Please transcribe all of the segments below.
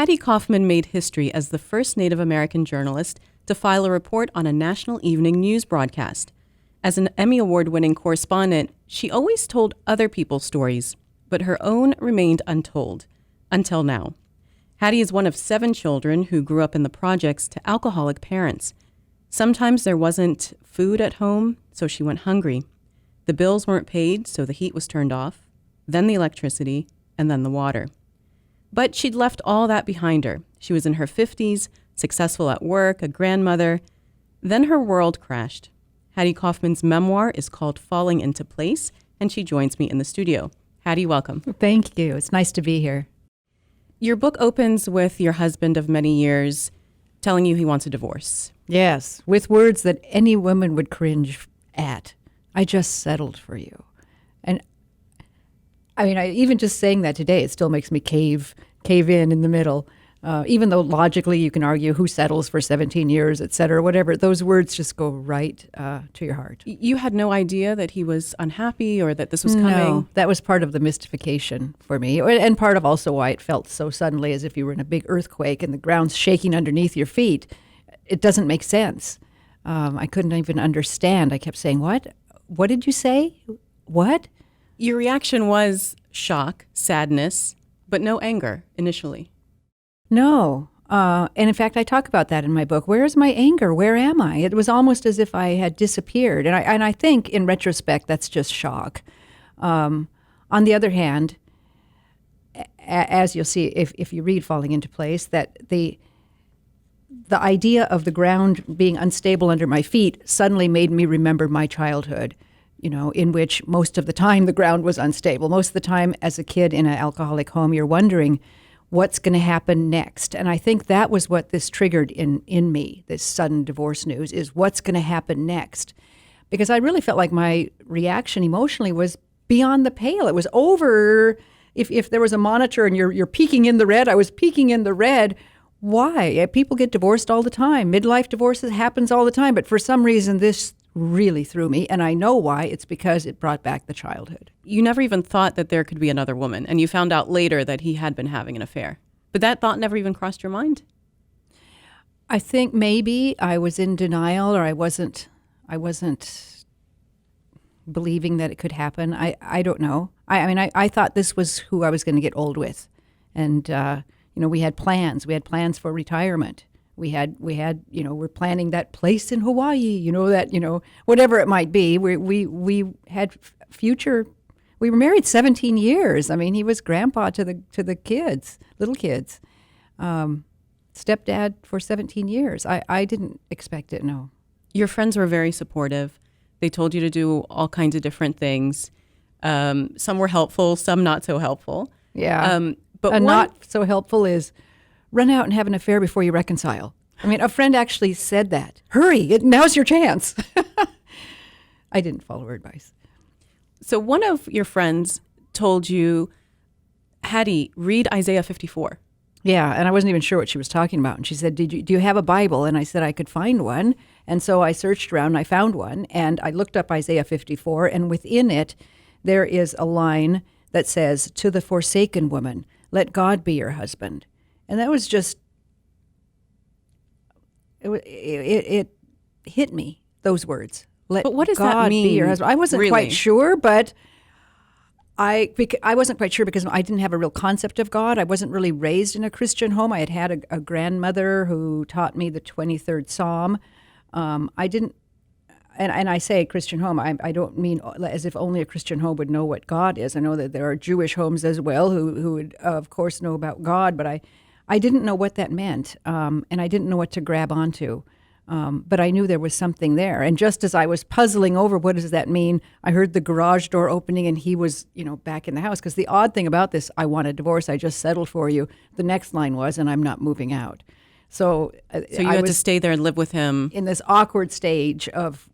Hattie Kauffman made history as the first Native American journalist to file a report on a national evening news broadcast. As an Emmy Award-winning correspondent, she always told other people's stories, but her own remained untold, until now. Hattie is one of 7 children who grew up in the projects to alcoholic parents. Sometimes there wasn't food at home, so she went hungry. The bills weren't paid, so the heat was turned off, then the electricity, and then the water. But she'd left all that behind her. She was in her 50s, successful at work, a grandmother. Then her world crashed. Hattie Kauffman's memoir is called Falling into Place, and she joins me in the studio. Hattie, welcome. Thank you. It's nice to be here. Your book opens with your husband of many years telling you he wants a divorce. Yes, with words that any woman would cringe at. I just settled for you. And I mean, even just saying that today, it still makes me cave in the middle. Even though logically you can argue who settles for 17 years, et cetera, whatever, those words just go right to your heart. You had no idea that he was unhappy or that this was coming? No, that was part of the mystification for me, and part of also why it felt so suddenly as if you were in a big earthquake and the ground's shaking underneath your feet. It doesn't make sense. I couldn't even understand. I kept saying, what? What did you say? What? Your reaction was shock, sadness, but no anger initially. No. And in fact, I talk about that in my book. Where is my anger? Where am I? It was almost as if I had disappeared. And I think in retrospect, that's just shock. On the other hand, as you'll see if you read Falling into Place, that the idea of the ground being unstable under my feet suddenly made me remember my childhood, in which most of the time the ground was unstable. Most of the time as a kid in an alcoholic home, you're wondering what's going to happen next. And I think that was what this triggered in me, this sudden divorce news, is what's going to happen next. Because I really felt like my reaction emotionally was beyond the pale. It was over. If there was a monitor and you're peeking in the red, I was peeking in the red. Why? People get divorced all the time. Midlife divorces happens all the time. But for some reason, this really threw me. And I know why. It's because it brought back the childhood. You never even thought that there could be another woman. And you found out later that he had been having an affair. But that thought never even crossed your mind? I think maybe I was in denial, or I wasn't believing that it could happen. I don't know. I thought this was who I was going to get old with. And, we had plans. We had plans for retirement. We had, we're planning that place in Hawaii, whatever it might be. We had future. We were married 17 years. I mean, he was grandpa to the kids, little kids. Stepdad for 17 years. I didn't expect it, no. Your friends were very supportive. They told you to do all kinds of different things. Some were helpful, some not so helpful. Yeah. But not so helpful is run out and have an affair before you reconcile. I mean, a friend actually said that. Hurry, now's your chance. I didn't follow her advice. So one of your friends told you, Hattie, read Isaiah 54. Yeah, and I wasn't even sure what she was talking about. And she said, do you have a Bible? And I said I could find one. And so I searched around and I found one. And I looked up Isaiah 54. And within it, there is a line that says, to the forsaken woman, let God be your husband. And that was just, it hit me, those words. But what does God that mean? Be your husband. I wasn't really? Quite sure, but I wasn't quite sure because I didn't have a real concept of God. I wasn't really raised in a Christian home. I had a grandmother who taught me the 23rd Psalm. I didn't, and I say Christian home, I don't mean as if only a Christian home would know what God is. I know that there are Jewish homes as well who would, of course, know about God, but I didn't know what that meant, and I didn't know what to grab onto. But I knew there was something there. And just as I was puzzling over what does that mean, I heard the garage door opening and he was, back in the house. Because the odd thing about this, I want a divorce, I just settled for you. The next line was, and I'm not moving out. So you had to stay there and live with him. In this awkward stage of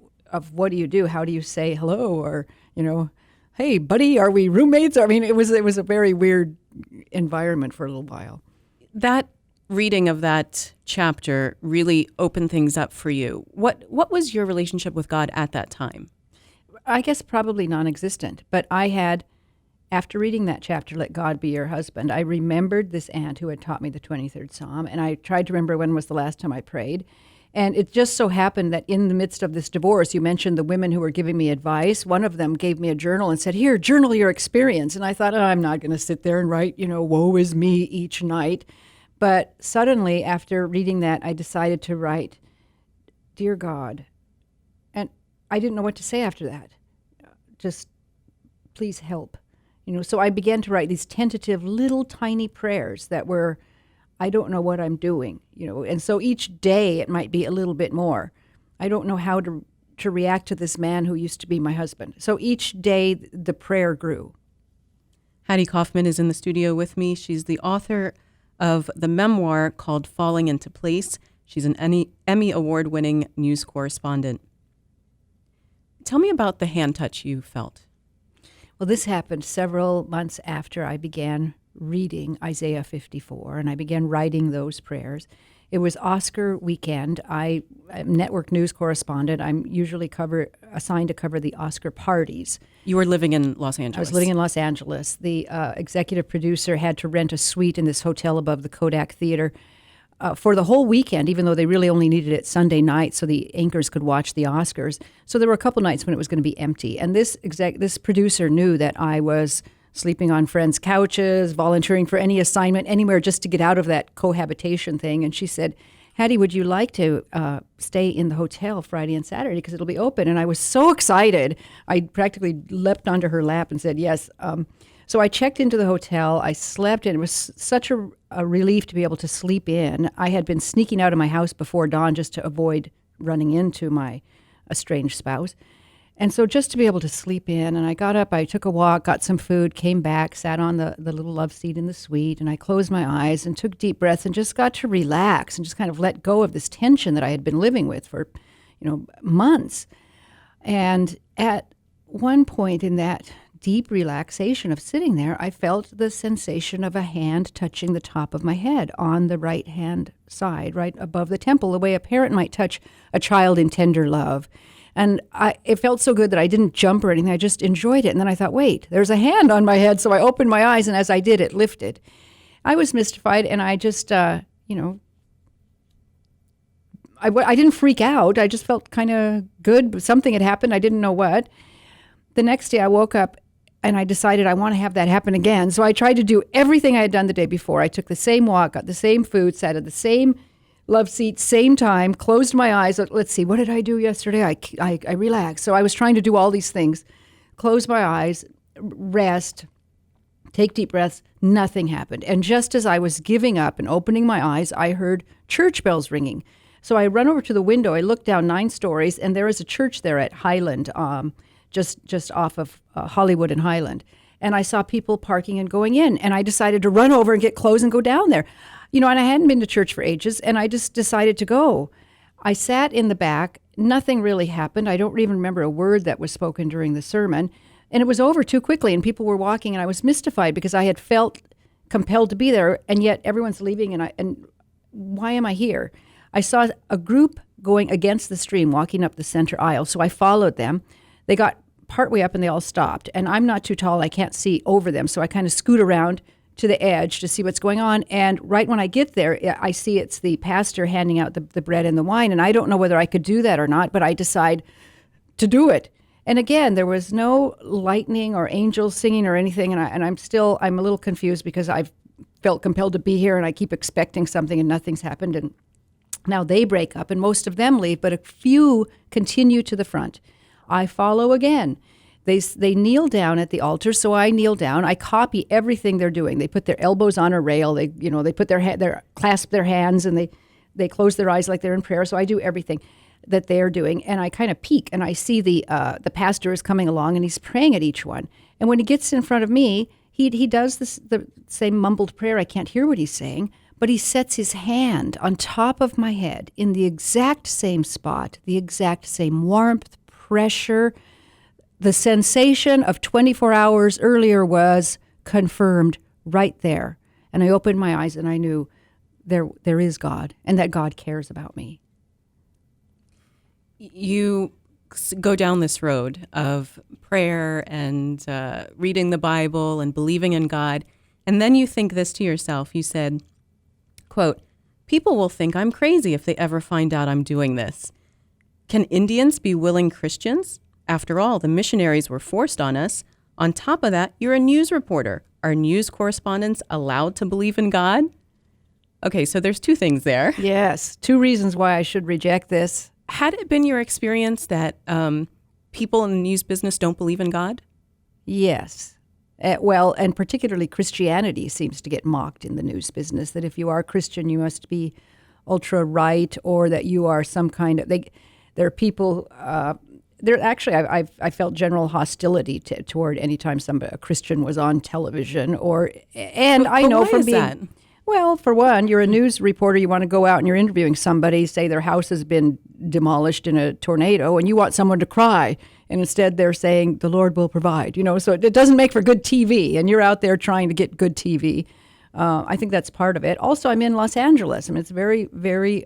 what do you do? How do you say hello? Or, hey, buddy, are we roommates? I mean, it was a very weird environment for a little while. That reading of that chapter really opened things up for you. What was your relationship with God at that time? I guess probably non-existent, but I had after reading that chapter, Let God Be Your Husband, I remembered this aunt who had taught me the 23rd Psalm, and I tried to remember when was the last time I prayed. And it just so happened that in the midst of this divorce, you mentioned the women who were giving me advice. One of them gave me a journal and said, here, journal your experience. And I thought, oh, I'm not going to sit there and write, woe is me each night. But suddenly, after reading that, I decided to write, Dear God. And I didn't know what to say after that. Just, please help. So I began to write these tentative little tiny prayers that were, I don't know what I'm doing, and so each day it might be a little bit more. I don't know how to react to this man who used to be my husband. So each day the prayer grew. Hattie Kauffman is in the studio with me. She's the author of the memoir called Falling into Place. She's an Emmy award-winning news correspondent. Tell me about the hand touch you felt. Well, this happened several months after I began reading Isaiah 54, and I began writing those prayers. It was Oscar weekend. I'm a network news correspondent. I'm usually assigned to cover the Oscar parties. You were living in Los Angeles. I was living in Los Angeles. The executive producer had to rent a suite in this hotel above the Kodak Theater for the whole weekend, even though they really only needed it Sunday night so the anchors could watch the Oscars. So there were a couple nights when it was going to be empty. And this producer knew that I was sleeping on friends' couches, volunteering for any assignment, anywhere just to get out of that cohabitation thing. And she said, Hattie, would you like to stay in the hotel Friday and Saturday because it'll be open? And I was so excited. I practically leapt onto her lap and said yes. So I checked into the hotel. I slept, and it was such a relief to be able to sleep in. I had been sneaking out of my house before dawn just to avoid running into my estranged spouse. And so just to be able to sleep in, and I got up, I took a walk, got some food, came back, sat on the little love seat in the suite, and I closed my eyes and took deep breaths and just got to relax and just kind of let go of this tension that I had been living with for, months. And at one point in that deep relaxation of sitting there, I felt the sensation of a hand touching the top of my head on the right hand side, right above the temple, the way a parent might touch a child in tender love. And it felt so good that I didn't jump or anything. I just enjoyed it. And then I thought, wait, there's a hand on my head. So I opened my eyes, and as I did, it lifted. I was mystified, and I just, I didn't freak out. I just felt kind of good. Something had happened. I didn't know what. The next day I woke up, and I decided I want to have that happen again. So I tried to do everything I had done the day before. I took the same walk, got the same food, sat at the same love seat, same time, closed my eyes. Let's see, what did I do yesterday? I relaxed. So I was trying to do all these things. Close my eyes, rest, take deep breaths. Nothing happened. And just as I was giving up and opening my eyes, I heard church bells ringing. So I run over to the window. I look down 9 stories, and there is a church there at Highland, just off of Hollywood and Highland. And I saw people parking and going in. And I decided to run over and get clothes and go down there. And I hadn't been to church for ages, and I just decided to go. I sat in the back. Nothing really happened. I don't even remember a word that was spoken during the sermon. And it was over too quickly, and people were walking, and I was mystified because I had felt compelled to be there, and yet everyone's leaving, and why am I here? I saw a group going against the stream, walking up the center aisle, so I followed them. They got partway up, and they all stopped. And I'm not too tall. I can't see over them, so I kind of scoot around to the edge to see what's going on. And right when I get there, I see it's the pastor handing out the bread and the wine. And I don't know whether I could do that or not, but I decide to do it. And again, there was no lightning or angels singing or anything. And I'm a little confused because I've felt compelled to be here, and I keep expecting something, and nothing's happened. And now they break up, and most of them leave, but a few continue to the front. I follow again. They kneel down at the altar, so I kneel down. I copy everything they're doing. They put their elbows on a rail. They put their clasp their hands, and they close their eyes like they're in prayer. So I do everything that they're doing, and I kind of peek, and I see the pastor is coming along, and he's praying at each one. And when he gets in front of me, he does the same mumbled prayer. I can't hear what he's saying, but he sets his hand on top of my head in the exact same spot, the exact same warmth, pressure. The sensation of 24 hours earlier was confirmed right there. And I opened my eyes, and I knew there is God, and that God cares about me. You go down this road of prayer and reading the Bible and believing in God, and then you think this to yourself. You said, quote, "People will think I'm crazy if they ever find out I'm doing this. Can Indians be willing Christians? After all, the missionaries were forced on us. On top of that, you're a news reporter. Are news correspondents allowed to believe in God?" Okay, so there's two things there. Yes, two reasons why I should reject this. Had it been your experience that people in the news business don't believe in God? Yes. Well, and particularly Christianity seems to get mocked in the news business, that if you are Christian, you must be ultra-right, or that you are some kind of... there are people... actually, I felt general hostility toward any time a Christian was on television, and I know from being... That? Well, for one, you're a news reporter. You want to go out and you're interviewing somebody, say their house has been demolished in a tornado, and you want someone to cry. And instead they're saying, the Lord will provide. So it doesn't make for good TV, and you're out there trying to get good TV. I think that's part of it. Also, I'm in Los Angeles. I mean, it's a very, very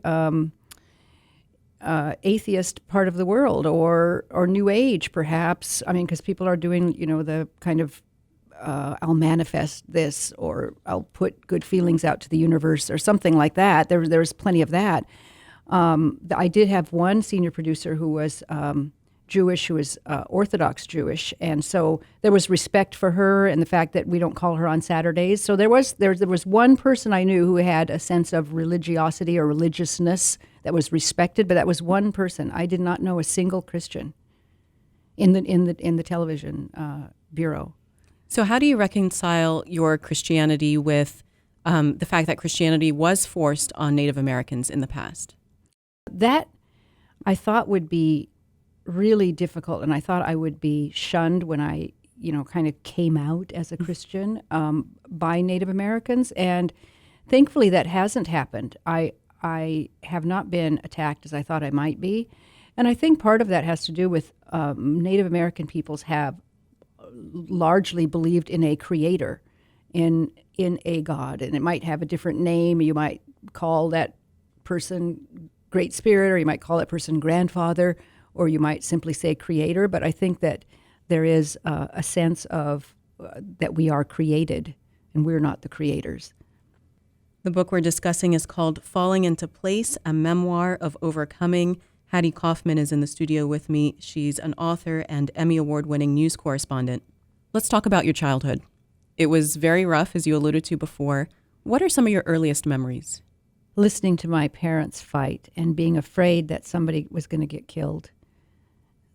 atheist part of the world, or New Age, perhaps. I mean, because people are doing, the kind of I'll manifest this, or I'll put good feelings out to the universe, or something like that. There's plenty of that. I did have one senior producer who was Jewish, who was Orthodox Jewish, and so there was respect for her and the fact that we don't call her on Saturdays. So there was one person I knew who had a sense of religiosity or religiousness that was respected, but that was one person. I did not know a single Christian in the television bureau. So how do you reconcile your Christianity with the fact that Christianity was forced on Native Americans in the past? That I thought would be really difficult, and I thought I would be shunned when I, kind of came out as a Christian by Native Americans, and thankfully that hasn't happened. I have not been attacked as I thought I might be, and I think part of that has to do with Native American peoples have largely believed in a creator, in a God, and it might have a different name. You might call that person Great Spirit, or you might call that person Grandfather, or you might simply say Creator. But I think that there is a sense of that we are created and we're not the creators. The book we're discussing is called Falling into Place, a Memoir of Overcoming. Hattie Kauffman is in the studio with me. She's an author and Emmy Award-winning news correspondent. Let's talk about your childhood. It was very rough, as you alluded to before. What are some of your earliest memories? Listening to my parents fight and being afraid that somebody was going to get killed.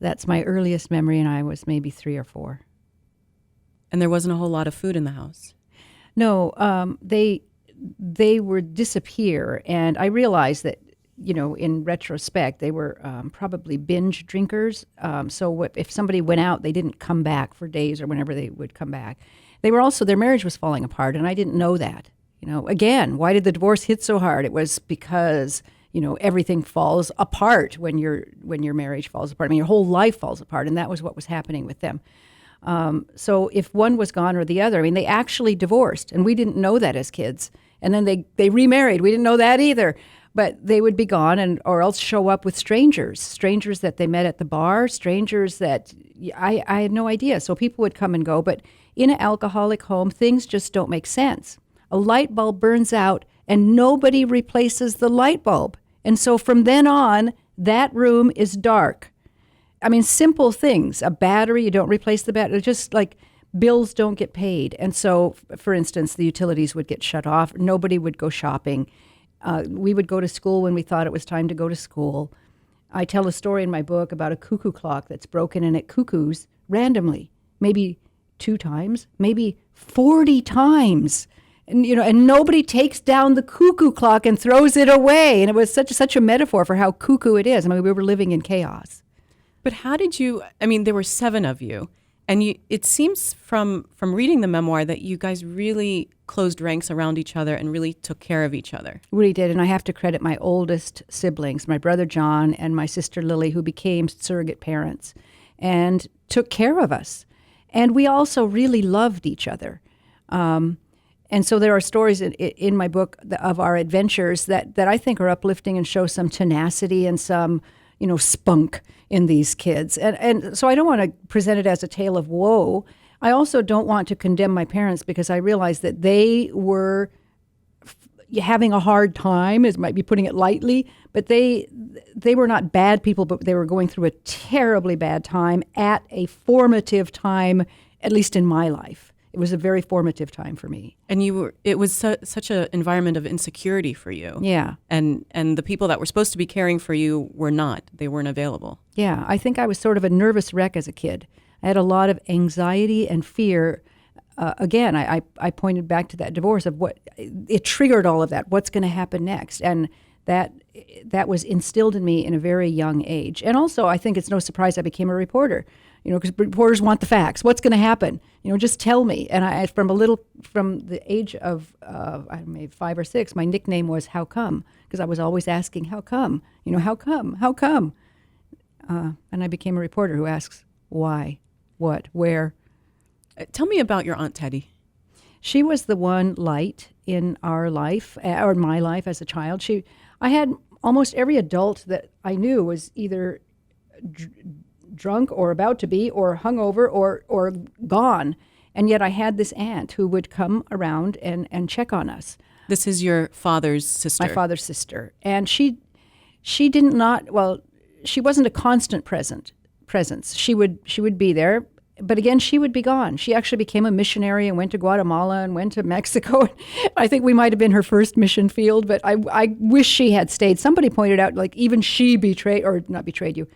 That's my earliest memory, and I was maybe 3 or 4. And there wasn't a whole lot of food in the house? No, they would disappear, and I realized that, in retrospect, they were probably binge drinkers. So if somebody went out, they didn't come back for days or whenever they would come back. They were also, their marriage was falling apart, and I didn't know that. Again, why did the divorce hit so hard? It was because, everything falls apart when your marriage falls apart. I mean, your whole life falls apart, and that was what was happening with them. So if one was gone or the other, I mean, they actually divorced, and we didn't know that as kids. And then they remarried. We didn't know that either. But they would be gone, or else show up with strangers that they met at the bar, strangers that I had no idea. So people would come and go. But in an alcoholic home, things just don't make sense. A light bulb burns out, and nobody replaces the light bulb. And so from then on, that room is dark. I mean, simple things. A battery, you don't replace the battery. Just like bills don't get paid. And so, for instance, the utilities would get shut off. Nobody would go shopping. We would go to school when we thought it was time to go to school. I tell a story in my book about a cuckoo clock that's broken, and it cuckoos randomly, maybe 2 times, maybe 40 times. And nobody takes down the cuckoo clock and throws it away. And it was such a metaphor for how cuckoo it is. I mean, we were living in chaos. But how did you, there were 7 of you, and it seems from reading the memoir that you guys really closed ranks around each other and really took care of each other. We did, and I have to credit my oldest siblings, my brother John and my sister Lily, who became surrogate parents and took care of us. And we also really loved each other. And so there are stories in my book of our adventures that I think are uplifting and show some tenacity and some, spunk in these kids. And so I don't want to present it as a tale of woe. I also don't want to condemn my parents because I realized that they were having a hard time, as might be putting it lightly, but they were not bad people, but they were going through a terribly bad time at a formative time, at least in my life. It was a very formative time for me. And it was such an environment of insecurity for you. Yeah. And the people that were supposed to be caring for you were not. They weren't available. Yeah, I think I was sort of a nervous wreck as a kid. I had a lot of anxiety and fear. Again, I pointed back to that divorce of what it triggered all of that. What's going to happen next? And that was instilled in me in a very young age. And also, I think it's no surprise I became a reporter. Because reporters want the facts. What's going to happen? Just tell me. And from the age of maybe 5 or 6, my nickname was "How come?" because I was always asking, "How come? How come? How come?" And I became a reporter who asks, "Why? What? Where?" Tell me about your Aunt Hattie. She was the one light in our life, or my life as a child. I had almost every adult that I knew was either drunk or about to be, or hungover, or gone. And yet I had this aunt who would come around and check on us. This is your father's sister. My father's sister. And she wasn't a constant presence. She would be there, but again, she would be gone. She actually became a missionary and went to Guatemala and went to Mexico. I think we might have been her first mission field, but I wish she had stayed. Somebody pointed out, like, even she not betrayed you.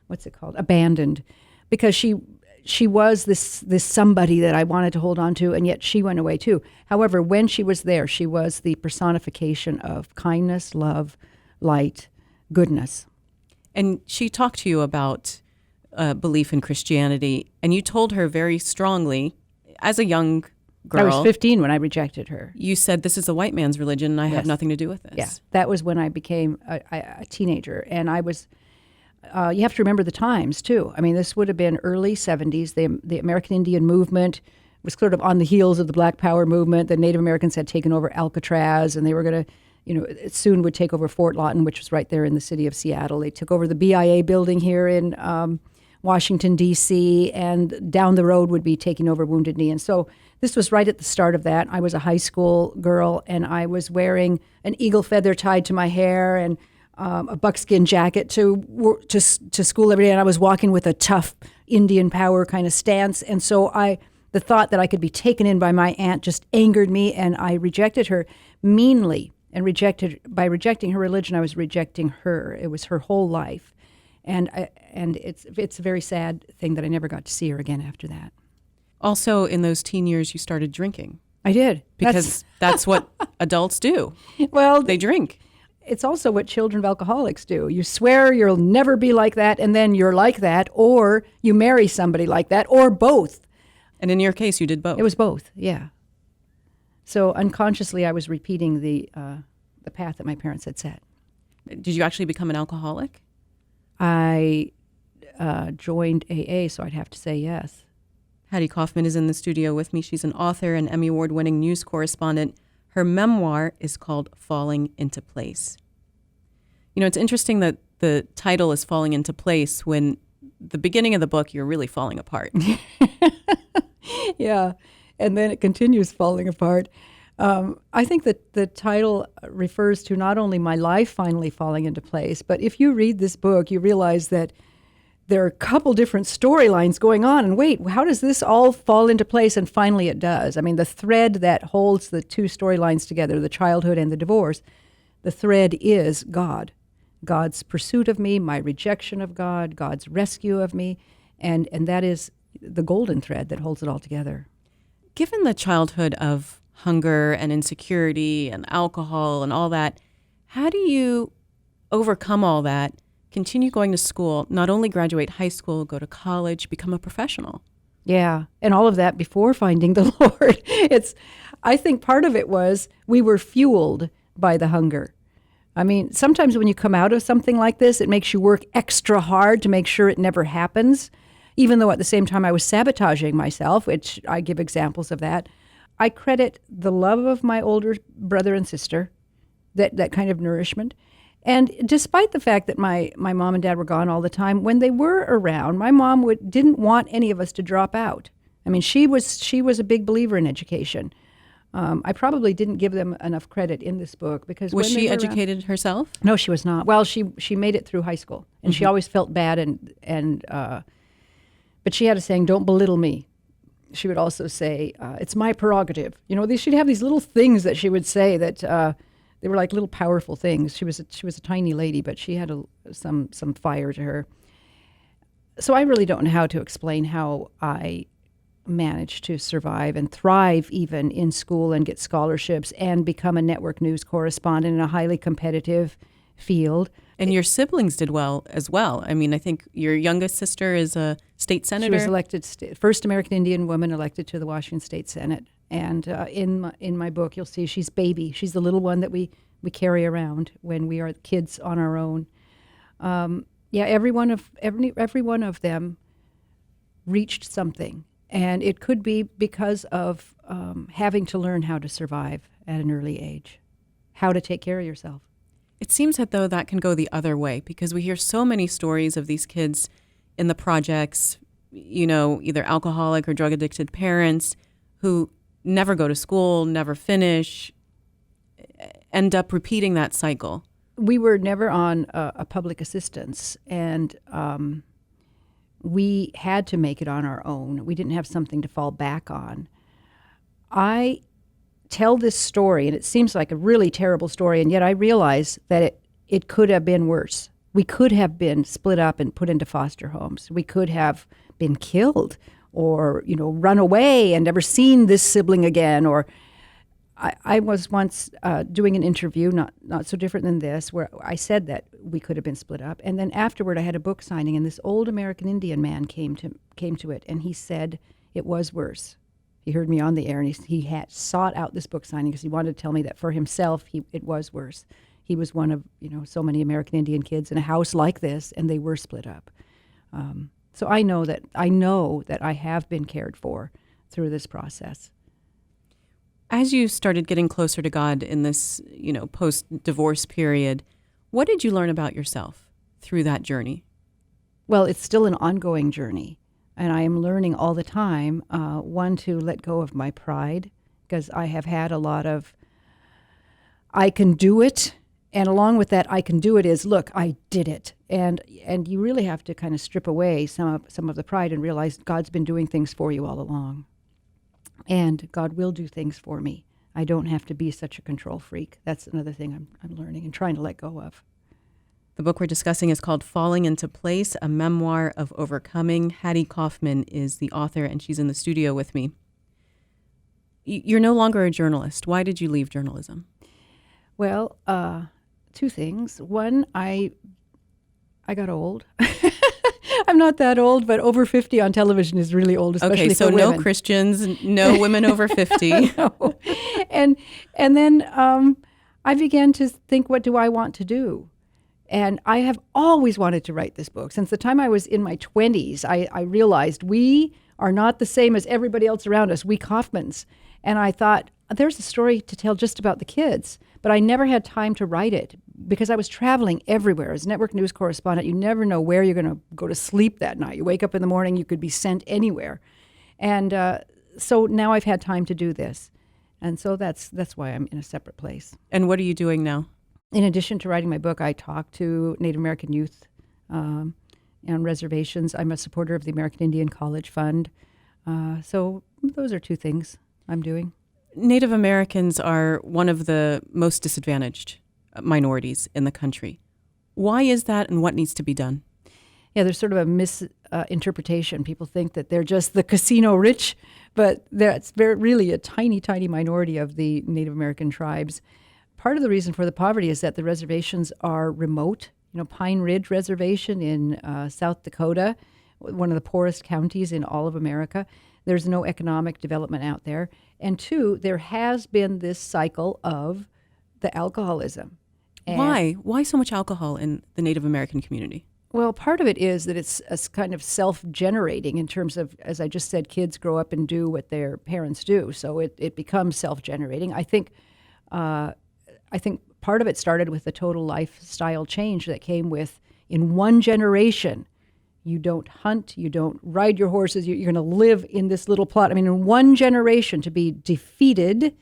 What's it called? Abandoned, because she was this somebody that I wanted to hold on to, and yet she went away too. However, when she was there, she was the personification of kindness, love, light, goodness. And she talked to you about belief in Christianity, and you told her very strongly, as a young girl. I was 15 when I rejected her. You said, "This is a white man's religion, and I have nothing to do with this." Yeah, that was when I became a teenager, and I was. You have to remember the times, too. I mean, this would have been early 70s. The American Indian movement was sort of on the heels of the Black Power movement. The Native Americans had taken over Alcatraz, and they were going to, soon would take over Fort Lawton, which was right there in the city of Seattle. They took over the BIA building here in Washington, D.C., and down the road would be taking over Wounded Knee. And so this was right at the start of that. I was a high school girl, and I was wearing an eagle feather tied to my hair and a buckskin jacket to school every day, and I was walking with a tough Indian power kind of stance. And so the thought that I could be taken in by my aunt just angered me, and I rejected her meanly. And by rejecting her religion, I was rejecting her. It was her whole life, and it's a very sad thing that I never got to see her again after that. Also, in those teen years, you started drinking. I did, because that's what adults do. Well, they drink. It's also what children of alcoholics do. You swear you'll never be like that, and then you're like that, or you marry somebody like that, or both. And in your case, you did both. It was both, yeah. So unconsciously, I was repeating the path that my parents had set. Did you actually become an alcoholic? I joined AA, so I'd have to say yes. Hattie Kauffman is in the studio with me. She's an author and Emmy Award-winning news correspondent. Her memoir is called Falling into Place. It's interesting that the title is Falling into Place when the beginning of the book, you're really falling apart. Yeah, and then it continues falling apart. I think that the title refers to not only my life finally falling into place, but if you read this book, you realize that there are a couple different storylines going on, and wait, how does this all fall into place? And finally it does. I mean, the thread that holds the two storylines together, the childhood and the divorce, the thread is God. God's pursuit of me, my rejection of God, God's rescue of me, and that is the golden thread that holds it all together. Given the childhood of hunger and insecurity and alcohol and all that, how do you overcome all that, continue going to school, not only graduate high school, go to college, become a professional? Yeah, and all of that before finding the Lord. I think part of it was we were fueled by the hunger. I mean, sometimes when you come out of something like this, it makes you work extra hard to make sure it never happens, even though at the same time I was sabotaging myself, which I give examples of that. I credit the love of my older brother and sister, that kind of nourishment, And despite the fact that my mom and dad were gone all the time, when they were around, my mom didn't want any of us to drop out. I mean, she was a big believer in education. I probably didn't give them enough credit in this book because Was when they she were around- educated herself? No, she was not. Well, she made it through high school, and she always felt bad, but she had a saying, "Don't belittle me." She would also say, "It's my prerogative." You know, she'd have these little things that she would say that they were like little powerful things. She was a tiny lady, but she had some fire to her. So I really don't know how to explain how I managed to survive and thrive even in school and get scholarships and become a network news correspondent in a highly competitive field. And your siblings did well as well. I mean, I think your youngest sister is a state senator. She was elected first American Indian woman elected to the Washington State Senate. And in my book, you'll see she's baby. She's the little one that we carry around when we are kids on our own. Every one of them reached something. And it could be because of having to learn how to survive at an early age, how to take care of yourself. It seems as though that can go the other way because we hear so many stories of these kids in the projects, you know, either alcoholic or drug addicted parents who never go to school, never finish, end up repeating that cycle. We were never on a public assistance, and we had to make it on our own. We didn't have something to fall back on. I tell this story, and it seems like a really terrible story, and yet I realize that it could have been worse. We could have been split up and put into foster homes. We could have been killed or, you know, run away and never seen this sibling again. Or I was once doing an interview, not so different than this, where I said that we could have been split up. And then afterward, I had a book signing, and this old American Indian man came to it, and he said it was worse. He heard me on the air, and he had sought out this book signing because he wanted to tell me that for himself, it was worse. He was one of, you know, so many American Indian kids in a house like this, and they were split up. So I know that I have been cared for through this process. As you started getting closer to God in this, you know, post-divorce period, what did you learn about yourself through that journey? Well, it's still an ongoing journey, and I am learning all the time, one, to let go of my pride, because I have had a lot of, I can do it, and along with that, I can do it is, look, I did it. And you really have to kind of strip away some of the pride and realize God's been doing things for you all along. And God will do things for me. I don't have to be such a control freak. That's another thing I'm learning and trying to let go of. The book we're discussing is called Falling into Place, a Memoir of Overcoming. Hattie Kauffman is the author, and she's in the studio with me. You're no longer a journalist. Why did you leave journalism? Well, two things. One, I got old. I'm not that old, but over 50 on television is really old, especially okay, so for women. No Christians, no women over 50. No. And then I began to think, what do I want to do? And I have always wanted to write this book. Since the time I was in my 20s, I realized we are not the same as everybody else around us, we Kauffmans. And I thought, there's a story to tell just about the kids. But I never had time to write it because I was traveling everywhere. As a network news correspondent, you never know where you're going to go to sleep that night. You wake up in the morning, you could be sent anywhere. And so now I've had time to do this. And so that's why I'm in a separate place. And what are you doing now? In addition to writing my book, I talk to Native American youth on reservations. I'm a supporter of the American Indian College Fund. So those are two things I'm doing. Native Americans are one of the most disadvantaged minorities in the country. Why is that, and what needs to be done? Yeah, there's sort of a misinterpretation. People think that they're just the casino rich, but that's really a tiny, tiny minority of the Native American tribes. Part of the reason for the poverty is that the reservations are remote. You know, Pine Ridge Reservation in South Dakota, one of the poorest counties in all of America. There's no economic development out there. And two, there has been this cycle of the alcoholism. And Why? Why so much alcohol in the Native American community? well, part of it is that it's a kind of self-generating in terms of, as I just said, kids grow up and do what their parents do. So it becomes self-generating. I think part of it started with the total lifestyle change that came with, in one generation, you don't hunt, you don't ride your horses, you're going to live in this little plot. I mean, in one generation to be defeated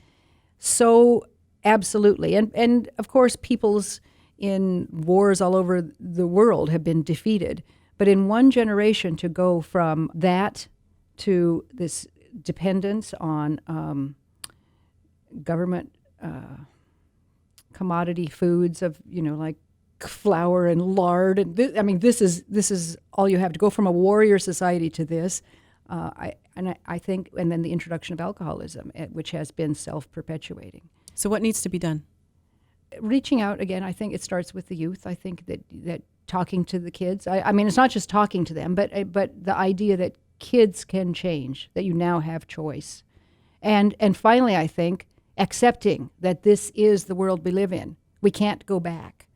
so absolutely. And of course, peoples in wars all over the world have been defeated. But in one generation to go from that to this dependence on government commodity foods of, like flour and lard. And this is all you have to go from a warrior society to this. I think, and then the introduction of alcoholism, which has been self-perpetuating. So what needs to be done? Reaching out again. I think it starts with the youth. I think that talking to the kids. I mean, it's not just talking to them, but the idea that kids can change, that you now have choice, and finally, I think accepting that this is the world we live in. We can't go back.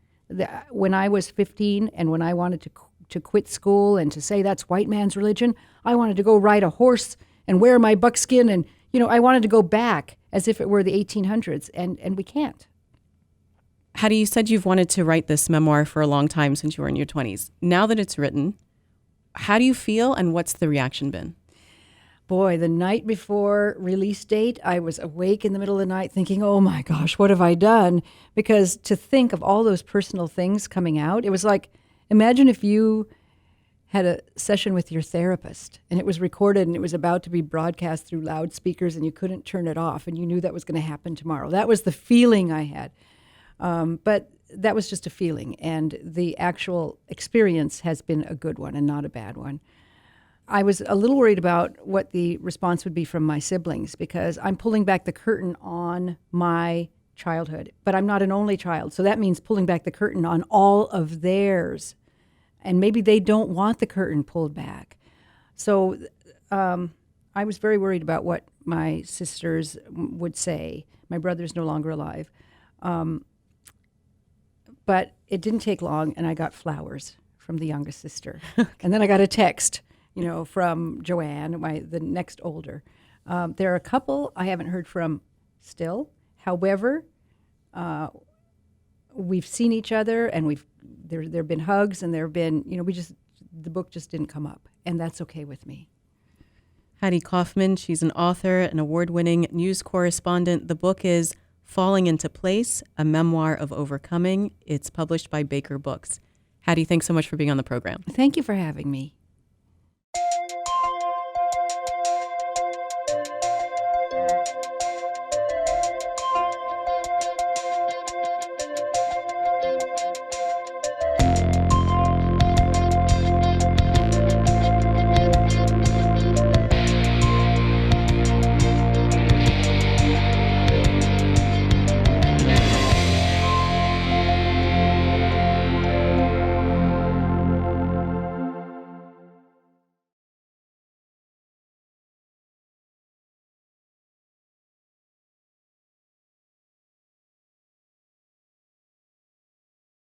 When I was 15 and when I wanted to quit school and to say that's white man's religion, I wanted to go ride a horse and wear my buckskin, and I wanted to go back as if it were the 1800s, and we can't. Hattie, you said you've wanted to write this memoir for a long time since you were in your 20s. Now that it's written, how do you feel and what's the reaction been? Boy, the night before release date, I was awake in the middle of the night thinking, oh my gosh, what have I done? Because to think of all those personal things coming out, it was like, imagine if you had a session with your therapist and it was recorded and it was about to be broadcast through loudspeakers and you couldn't turn it off and you knew that was going to happen tomorrow. That was the feeling I had. But that was just a feeling, and the actual experience has been a good one and not a bad one. I was a little worried about what the response would be from my siblings, because I'm pulling back the curtain on my childhood, but I'm not an only child, so that means pulling back the curtain on all of theirs, and maybe they don't want the curtain pulled back. So I was very worried about what my sisters would say. My brother's no longer alive. But it didn't take long, and I got flowers from the youngest sister. And then I got a text, from Joanne, the next older. There are a couple I haven't heard from still. However, we've seen each other, and there have been hugs, and there have been, the book just didn't come up, and that's okay with me. Hattie Kauffman, she's an author, an award-winning news correspondent. The book is Falling into Place, a Memoir of Overcoming. It's published by Baker Books. Hattie, thanks so much for being on the program. Thank you for having me.